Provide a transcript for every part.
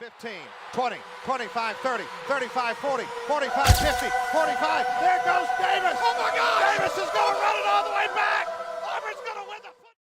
15, 20, 25, 30, 35, 40, 45, 50, 45. There goes Davis. Oh, my God. Davis is going to run it all the way back. Auburn's going to win the football.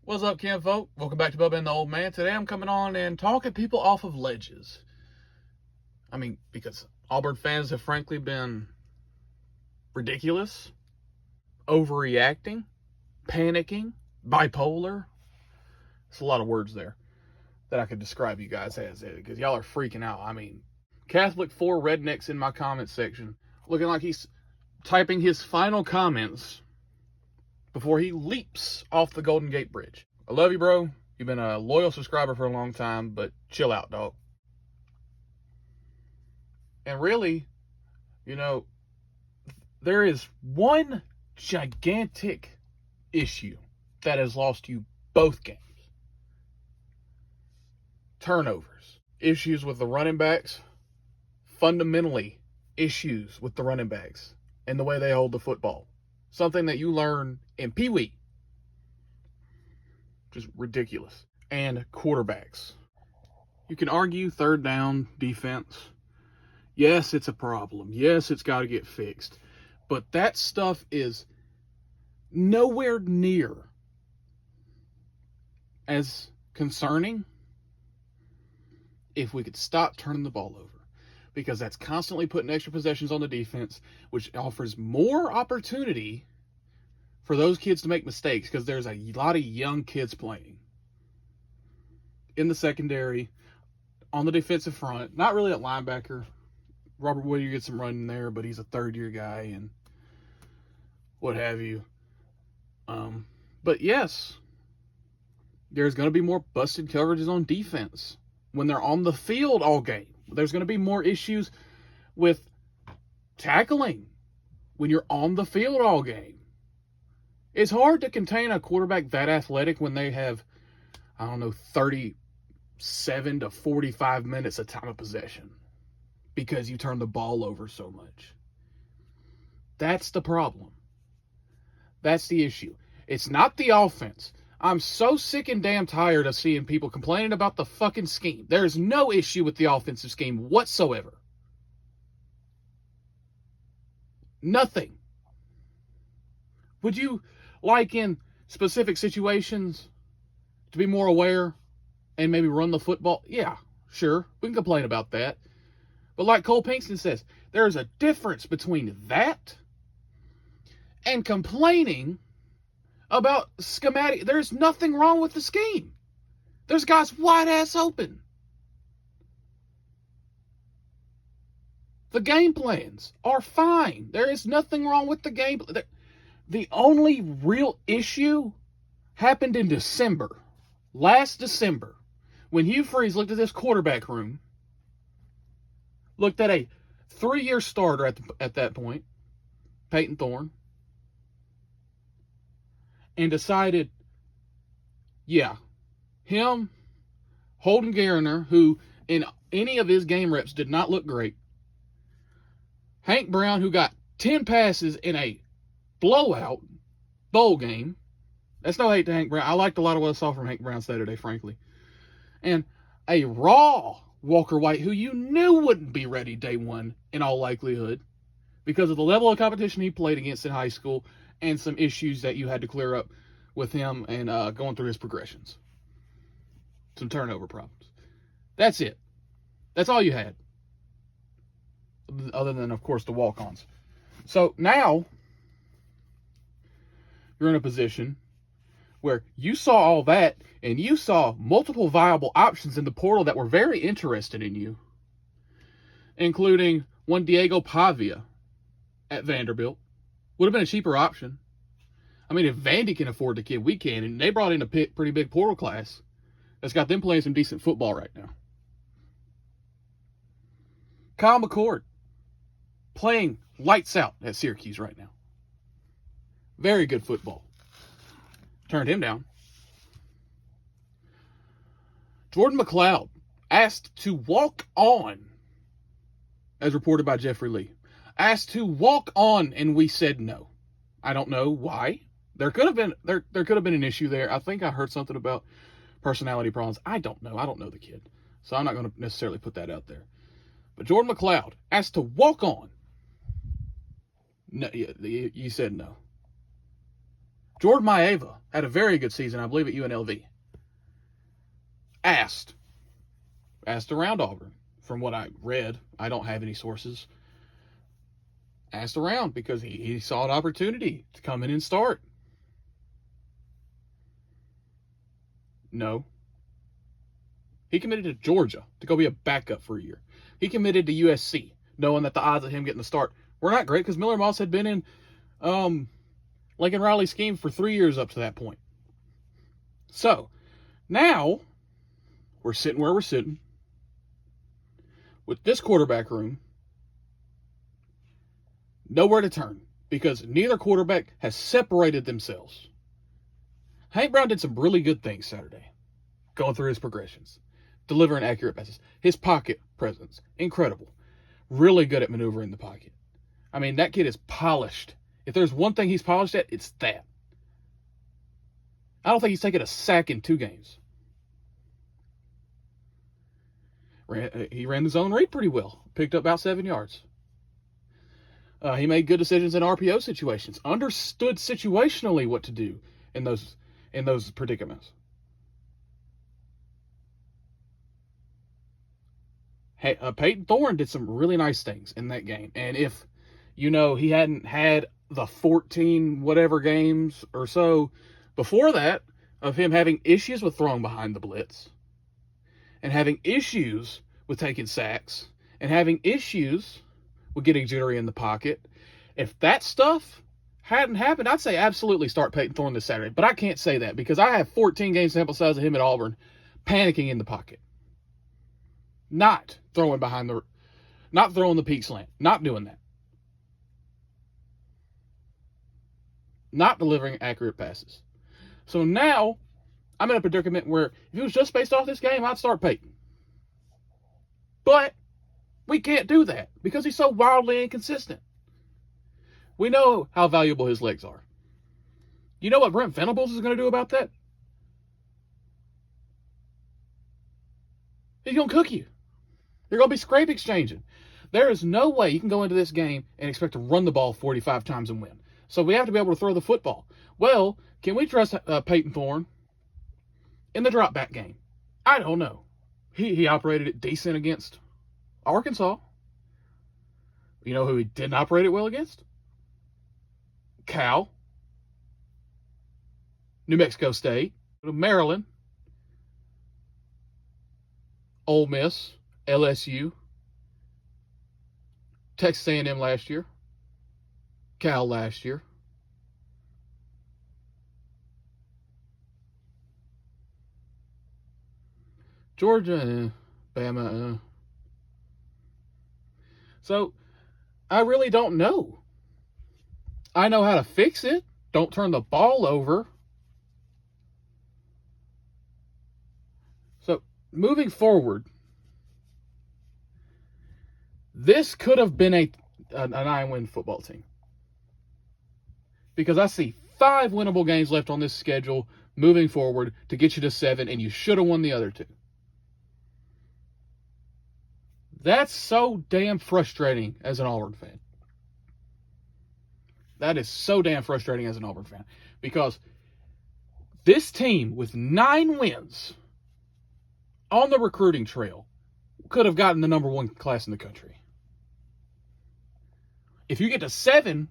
What's up, Ken folk? Welcome back to Bubba and the Old Man. Today I'm coming on and talking people off of ledges. I mean, because Auburn fans have frankly been ridiculous, overreacting, panicking, bipolar. It's a lot of words there that I could describe you guys as, because y'all are freaking out. I mean, Catholic 4 rednecks in my comment section looking like he's typing his final comments before he leaps off the Golden Gate Bridge. I love you, bro. You've been a loyal subscriber for a long time, but chill out, dog. And really, you know, there is one gigantic issue that has lost you both games. Turnovers. Issues with the running backs. Fundamentally, issues with the running backs and the way they hold the football. Something that you learn in Pee Wee. Just ridiculous. And quarterbacks. You can argue third down defense. Yes, it's a problem. Yes, it's got to get fixed. But that stuff is nowhere near as concerning if we could stop turning the ball over. Because that's constantly putting extra possessions on the defense, which offers more opportunity for those kids to make mistakes, because there's a lot of young kids playing in the secondary, on the defensive front, not really at linebacker. Robert Whittier gets some running there, but he's a third-year guy and what have you. But yes, there's going to be more busted coverages on defense when they're on the field all game. There's going to be more issues with tackling when you're on the field all game. It's hard to contain a quarterback that athletic when they have, 37 to 45 minutes of time of possession because you turn the ball over so much. That's the problem. That's the issue. It's not the offense. I'm so sick and damn tired of seeing people complaining about the fucking scheme. There is no issue with the offensive scheme whatsoever. Nothing. Would you like in specific situations to be more aware and maybe run the football? Yeah, sure. We can complain about that. But like Cole Pinkston says, there's a difference between that and complaining about schematic. There's nothing wrong with the scheme. There's guys wide ass open. The game plans are fine. There is nothing wrong with the game. The only real issue happened in December. Last December. When Hugh Freeze looked at this quarterback room. Looked at a 3-year starter at that point. Peyton Thorne. And decided, yeah, him, Holden Garner, who in any of his game reps did not look great. Hank Brown, who got 10 passes in a blowout bowl game. That's no hate to Hank Brown. I liked a lot of what I saw from Hank Brown Saturday, frankly. And a raw Walker White, who you knew wouldn't be ready day one in all likelihood because of the level of competition he played against in high school and some issues that you had to clear up with him and going through his progressions. Some turnover problems. That's it. That's all you had. Other than, of course, the walk-ons. So now, you're in a position where you saw all that and you saw multiple viable options in the portal that were very interested in you, including one Diego Pavia at Vanderbilt. Would have been a cheaper option. I mean, if Vandy can afford the kid, we can. And they brought in a pretty big portal class that's got them playing some decent football right now. Kyle McCord playing lights out at Syracuse right now. Very good football. Turned him down. Jordan McLeod asked to walk on, as reported by Jeffrey Lee. Asked to walk on, and we said no. I don't know why. There could have been an issue there. I think I heard something about personality problems. I don't know. I don't know the kid. So I'm not going to necessarily put that out there. But Jordan McLeod asked to walk on. No, you said no. Jordan Maeva had a very good season, I believe, at UNLV. Asked around Auburn. From what I read, I don't have any sources. Asked around because he saw an opportunity to come in and start. No. He committed to Georgia to go be a backup for a year. He committed to USC, knowing that the odds of him getting the start were not great because Miller Moss had been in Lincoln Riley's scheme for 3 years up to that point. So, now, we're sitting where we're sitting with this quarterback room, nowhere to turn because neither quarterback has separated themselves. Hank Brown did some really good things Saturday, going through his progressions, delivering accurate passes. His pocket presence, incredible. Really good at maneuvering the pocket. I mean, that kid is polished. If there's one thing he's polished at, it's that. I don't think he's taken a sack in 2 games. He ran the zone read pretty well. Picked up about 7 yards. He made good decisions in RPO situations. Understood situationally what to do in those predicaments. Hey, Peyton Thorne did some really nice things in that game. And if, he hadn't had the 14 whatever games or so before that of him having issues with throwing behind the blitz and having issues with taking sacks and having issues with getting jittery in the pocket, if that stuff hadn't happened, I'd say absolutely start Peyton Thorne this Saturday. But I can't say that because I have 14 game sample size of him at Auburn panicking in the pocket. Not throwing the peak slant. Not doing that. Not delivering accurate passes. So now, I'm in a predicament where if it was just based off this game, I'd start Peyton. But we can't do that because he's so wildly inconsistent. We know how valuable his legs are. You know what Brent Venables is going to do about that? He's going to cook you. You're going to be scrape exchanging. There is no way you can go into this game and expect to run the ball 45 times and win. So we have to be able to throw the football. Well, can we trust Peyton Thorne in the drop back game? I don't know. He operated it decent against Arkansas. You know who he didn't operate it well against? Cal. New Mexico State. Maryland. Ole Miss. LSU. Texas A&M last year. Cal last year. Georgia, Bama. So, I really don't know. I know how to fix it. Don't turn the ball over. So, moving forward, this could have been a 9-win football team. Because I see 5 winnable games left on this schedule moving forward to get you to 7, and you should have won the other 2. That's so damn frustrating as an Auburn fan. That is so damn frustrating as an Auburn fan. Because this team with 9 wins on the recruiting trail could have gotten the number 1 class in the country. If you get to 7,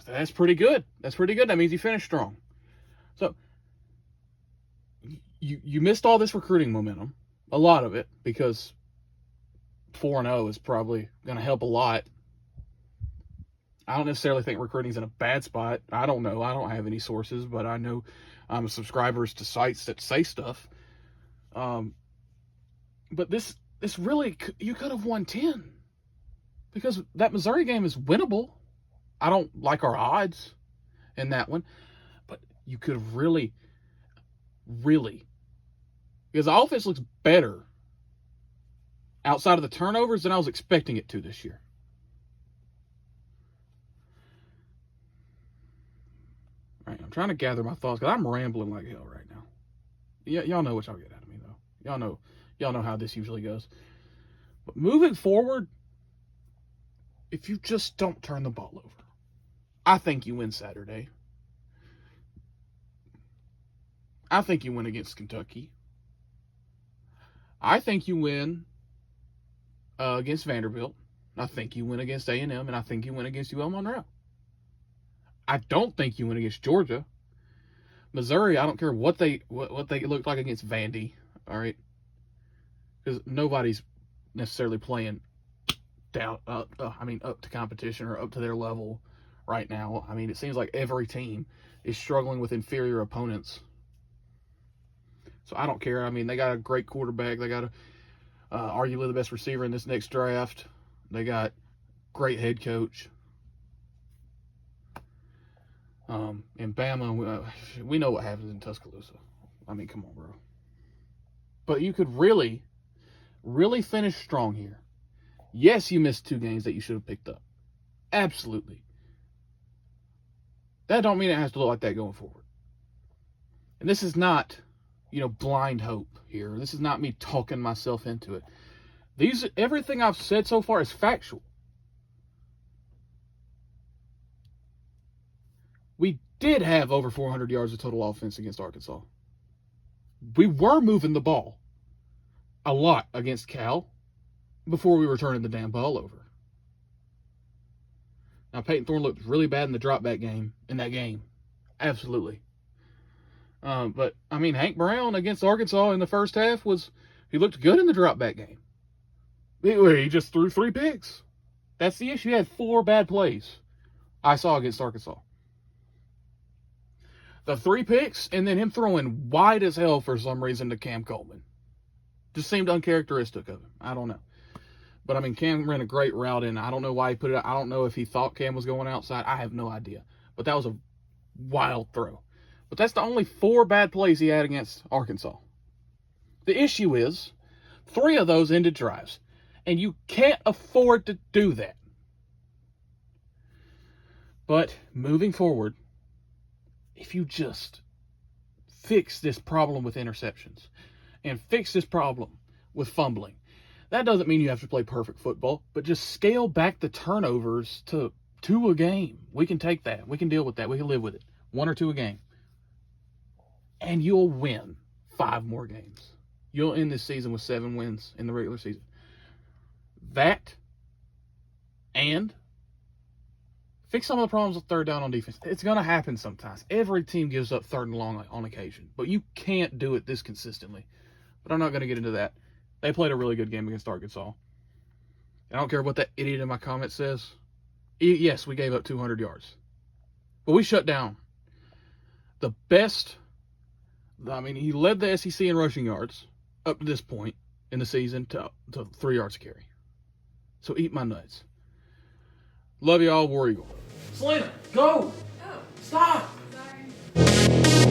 that's pretty good. That's pretty good. That means you finished strong. So, you missed all this recruiting momentum. A lot of it, because 4-0 is probably going to help a lot. I don't necessarily think recruiting's in a bad spot. I don't know. I don't have any sources, but I know I'm subscribers to sites that say stuff. But this really, you could have won 10. Because that Missouri game is winnable. I don't like our odds in that one. But you could have really, because the offense looks better outside of the turnovers than I was expecting it to this year. All right, I'm trying to gather my thoughts because I'm rambling like hell right now. Y'all know what y'all get out of me, though. Y'all know how this usually goes. But moving forward, if you just don't turn the ball over, I think you win Saturday. I think you win against Kentucky. I think you win against Vanderbilt. I think you win against A&M, and I think you win against UL Monroe. I don't think you win against Georgia. Missouri, I don't care what they look like against Vandy, all right? Because nobody's necessarily playing up to competition or up to their level right now. I mean, it seems like every team is struggling with inferior opponents. So I don't care. I mean, they got a great quarterback. They got arguably the best receiver in this next draft. They got great head coach. And Bama, we know what happens in Tuscaloosa. I mean, come on, bro. But you could really, really finish strong here. Yes, you missed 2 games that you should have picked up. Absolutely. That don't mean it has to look like that going forward. And this is not, blind hope here. This is not me talking myself into it. Everything I've said so far is factual. We did have over 400 yards of total offense against Arkansas. We were moving the ball a lot against Cal before we were turning the damn ball over. Now, Peyton Thorne looked really bad in the dropback game, in that game. Absolutely. But, Hank Brown against Arkansas in the first half he looked good in the dropback game. He just threw 3 picks. That's the issue. He had 4 bad plays I saw against Arkansas. The 3 picks, and then him throwing wide as hell for some reason to Cam Coleman. Just seemed uncharacteristic of him. I don't know. But, Cam ran a great route, and I don't know why he put it out. I don't know if he thought Cam was going outside. I have no idea. But that was a wild throw. But that's the only 4 bad plays he had against Arkansas. The issue is, 3 of those ended drives. And you can't afford to do that. But moving forward, if you just fix this problem with interceptions and fix this problem with fumbling, that doesn't mean you have to play perfect football, but just scale back the turnovers to 2 a game. We can take that. We can deal with that. We can live with it. 1 or 2 a game. And you'll win 5 more games. You'll end this season with 7 wins in the regular season. That and fix some of the problems with third down on defense. It's going to happen sometimes. Every team gives up 3rd and long on occasion. But you can't do it this consistently. But I'm not going to get into that. They played a really good game against Arkansas. I don't care what that idiot in my comment says. Yes, we gave up 200 yards. But we shut down the best. He led the SEC in rushing yards up to this point in the season to 3 yards a carry. So eat my nuts. Love y'all, War Eagle. Selena, go! Oh. Stop! Sorry.